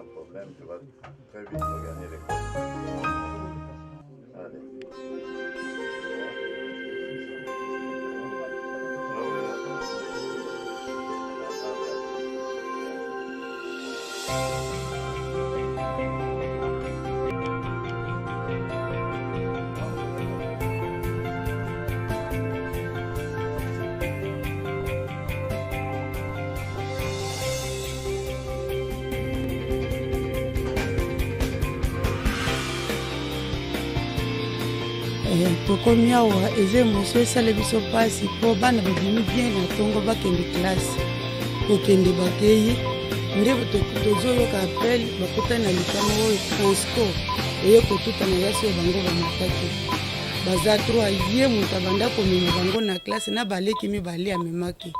problème, tu vas très vite regagner l'école. Allez. tokomi awa eza émotion esala biso mpasi mpo bana babimi bien na ntongo bakende classe kokende bakei nde tozoyoka apel bakutani na likama oyo transport eye kotutana yasi oyo bango bamataki baza 3 ye moto abanda komema bango na classe na baleki mibale amemaki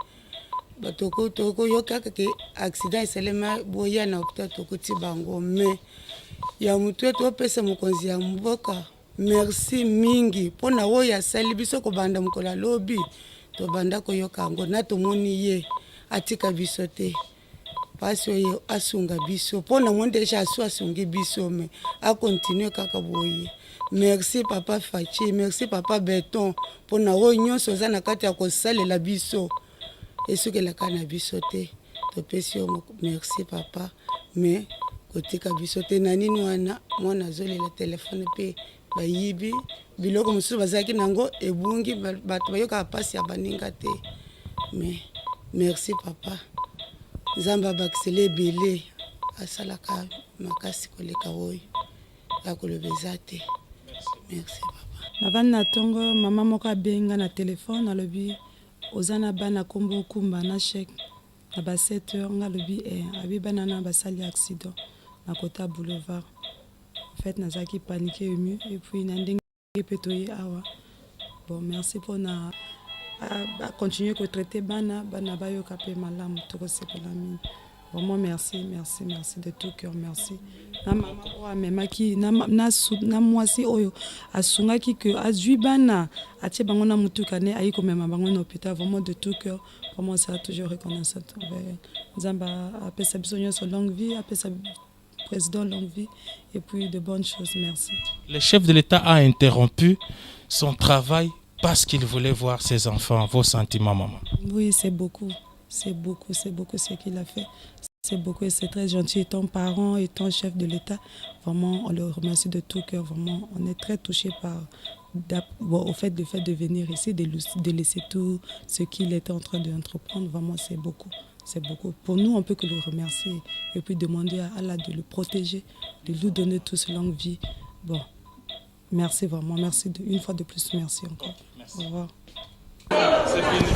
tokoyoka kake accident esalema boya na hôpital tokoti bango me ya motu ete opesa mokonzi ya mboka merci mingi mpona oyo asali biso kobanda mokolo alobi tobanda koyoka yango na tomoni ye atika biso te pasi oyo asunga biso mpona mo deja asungi biso me akontinue kaka boye merci papa Fachi merci papa Beton mpona oyo nyonso oza na kati ya kosalela biso esukelaka na biso te topesi yo merci papa me kotika biso te na nini wana mwana azolela telefone mpe bayibi biloko mosusu bazalaki nango ebungi bato bayokaka mpasi ya baninga te me merci papa nzambe abakisela ebele asalaka makasi koleka oyo ya koloba eza te merci papa navandi na ntongo mama moko abenga na telefone alobi oza na bana kombo okumba na chèque na ba 7 heures nga alobi abi bana na basali accident na kota boulevard. En fait, nazaki paniqué ému et puis nandenge petoye awa. Bon, merci pour na continuer à traiter bana bayo kapé malam toko sepela mi. Vraiment merci de tout cœur, merci. Na mama oa memaki na mwasi oyo asungaki que azui bana atie bango na mutuka ne ayi ko mema bango na hôpital, vraiment de tout cœur. Vraiment ça toujours reconnaissant envers Nzamba apesa biso nyonso longue vie, apesa président longue vie et puis de bonnes choses, merci. Le chef de l'État a interrompu son travail parce qu'il voulait voir ses enfants. Vos sentiments, maman? Oui, c'est beaucoup ce qu'il a fait. C'est beaucoup et c'est très gentil. Étant parent, étant chef de l'État, vraiment, on le remercie de tout cœur. Vraiment, on est très touchés par au fait de venir ici, de laisser tout ce qu'il était en train d'entreprendre. Vraiment, c'est beaucoup. C'est beaucoup. Pour nous, on peut que le remercier et puis demander à Allah de le protéger, de lui donner toute longue vie. Bon, merci vraiment. Merci une fois de plus. Merci encore. Merci. Au revoir. C'est fini.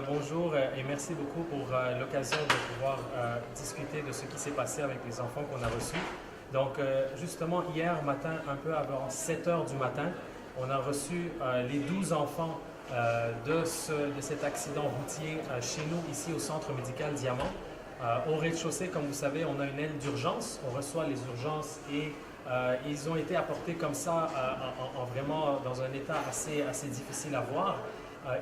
Bonjour et merci beaucoup pour l'occasion de pouvoir discuter de ce qui s'est passé avec les enfants qu'on a reçus. Donc justement hier matin, un peu avant 7 heures du matin, on a reçu les 12 enfants de cet accident routier chez nous ici au centre médical Diamant. Au rez-de-chaussée, comme vous savez, on a une aile d'urgence, on reçoit les urgences et ils ont été apportés comme ça vraiment dans un état assez difficile à voir.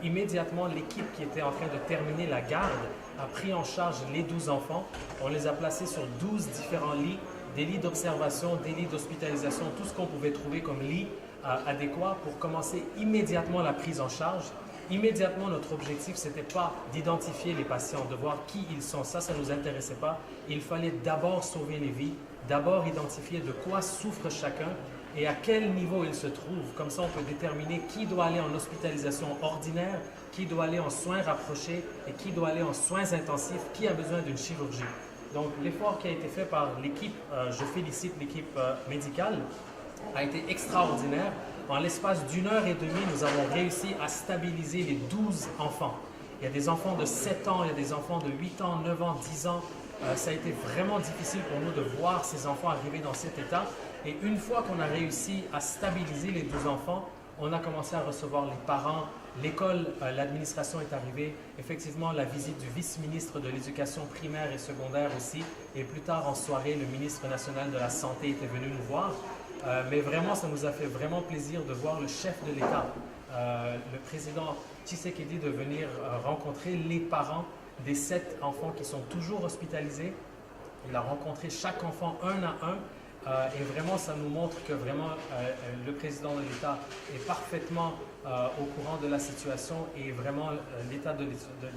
Immédiatement, l'équipe qui était en train de terminer la garde a pris en charge les 12 enfants. On les a placés sur 12 différents lits, des lits d'observation, des lits d'hospitalisation, tout ce qu'on pouvait trouver comme lit adéquat pour commencer immédiatement la prise en charge. Immédiatement, notre objectif, ce n'était pas d'identifier les patients, de voir qui ils sont. Ça ne nous intéressait pas. Il fallait d'abord sauver les vies, d'abord identifier de quoi souffre chacun et à quel niveau il se trouve. Comme ça, on peut déterminer qui doit aller en hospitalisation ordinaire, qui doit aller en soins rapprochés et qui doit aller en soins intensifs, qui a besoin d'une chirurgie. Donc, l'effort qui a été fait par l'équipe, je félicite l'équipe médicale, a été extraordinaire. En l'espace d'1 heure et demie, nous avons réussi à stabiliser les 12 enfants. Il y a des enfants de 7 ans, il y a des enfants de 8 ans, 9 ans, 10 ans. Ça a été vraiment difficile pour nous de voir ces enfants arriver dans cet état. Et une fois qu'on a réussi à stabiliser les 12 enfants, on a commencé à recevoir les parents, l'école, l'administration est arrivée. Effectivement, la visite du vice-ministre de l'Éducation primaire et secondaire aussi. Et plus tard en soirée, le ministre national de la Santé était venu nous voir. Mais vraiment, ça nous a fait vraiment plaisir de voir le chef de l'État, le président Tshisekedi, de venir rencontrer les parents des 7 enfants qui sont toujours hospitalisés. Il a rencontré chaque enfant un à un. Et vraiment, ça nous montre que vraiment le président de l'État est parfaitement au courant de la situation et vraiment l'état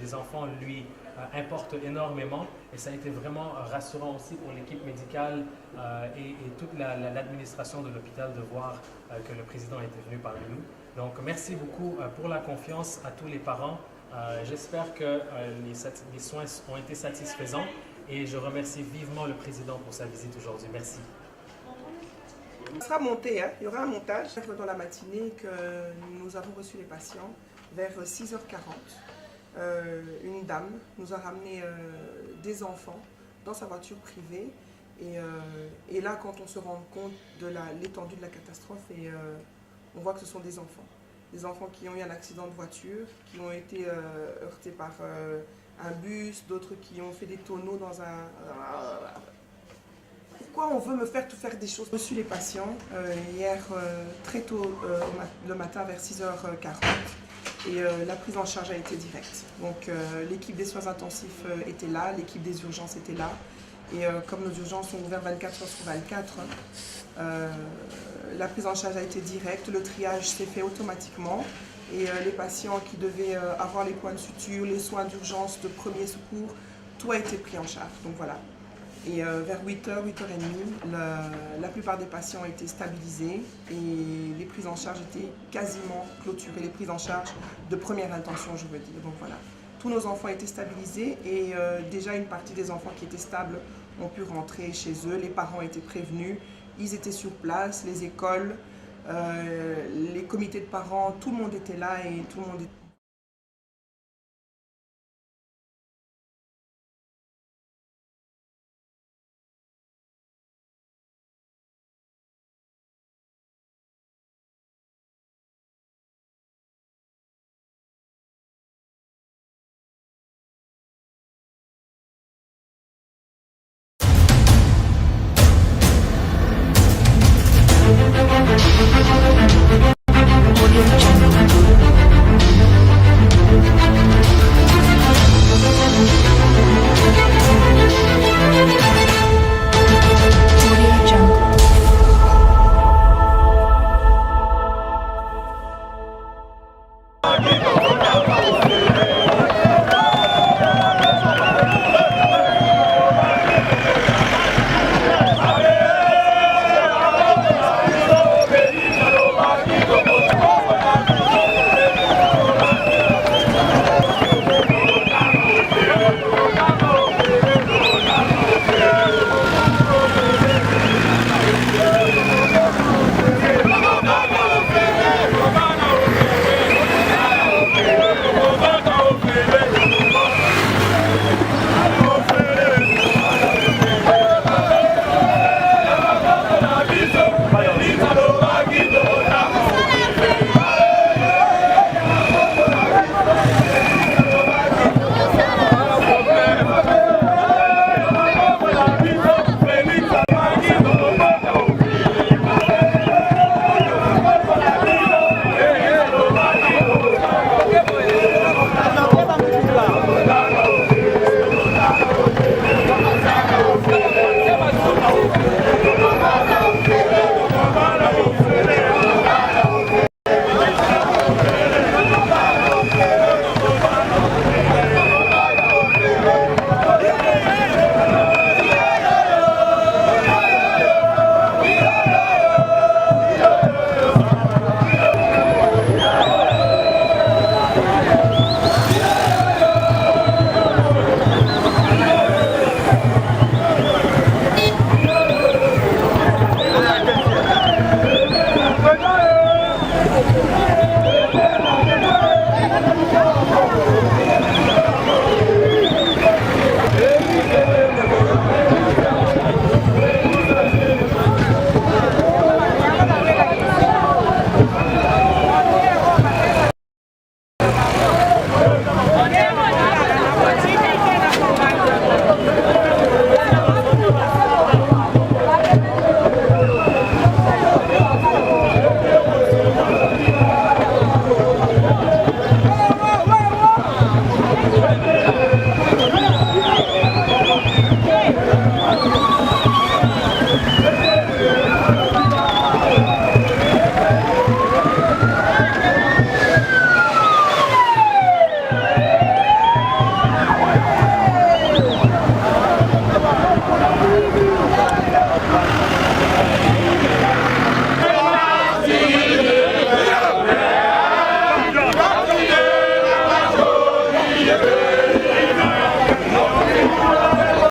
des enfants lui importe énormément. Et ça a été vraiment rassurant aussi pour l'équipe médicale et toute l'administration de l'hôpital de voir que le président était venu parmi nous. Donc merci beaucoup pour la confiance à tous les parents. J'espère que les soins ont été satisfaisants et je remercie vivement le président pour sa visite aujourd'hui. Merci. Ça sera monté, hein. Il y aura un montage dans la matinée que nous avons reçu les patients vers 6h40. Une dame nous a ramené des enfants dans sa voiture privée et là quand on se rend compte de l'étendue de la catastrophe on voit que ce sont des enfants qui ont eu un accident de voiture, qui ont été heurtés par un bus, d'autres qui ont fait des tonneaux dans un... Pourquoi on veut me faire des choses? J'ai reçu les patients hier très tôt le matin vers 6h40 et la prise en charge a été directe. Donc l'équipe des soins intensifs était là, l'équipe des urgences était là et comme nos urgences sont ouvertes 24 heures sur 24, la prise en charge a été directe, le triage s'est fait automatiquement et les patients qui devaient avoir les points de suture, les soins d'urgence, de premier secours, tout a été pris en charge. Donc voilà. Et vers 8h, 8h30, la plupart des patients étaient stabilisés et les prises en charge étaient quasiment clôturées, les prises en charge de première intention, je veux dire. Donc voilà, tous nos enfants étaient stabilisés et déjà une partie des enfants qui étaient stables ont pu rentrer chez eux, les parents étaient prévenus, ils étaient sur place, les écoles, les comités de parents, tout le monde était là et tout le monde était... Audio Jungle. viva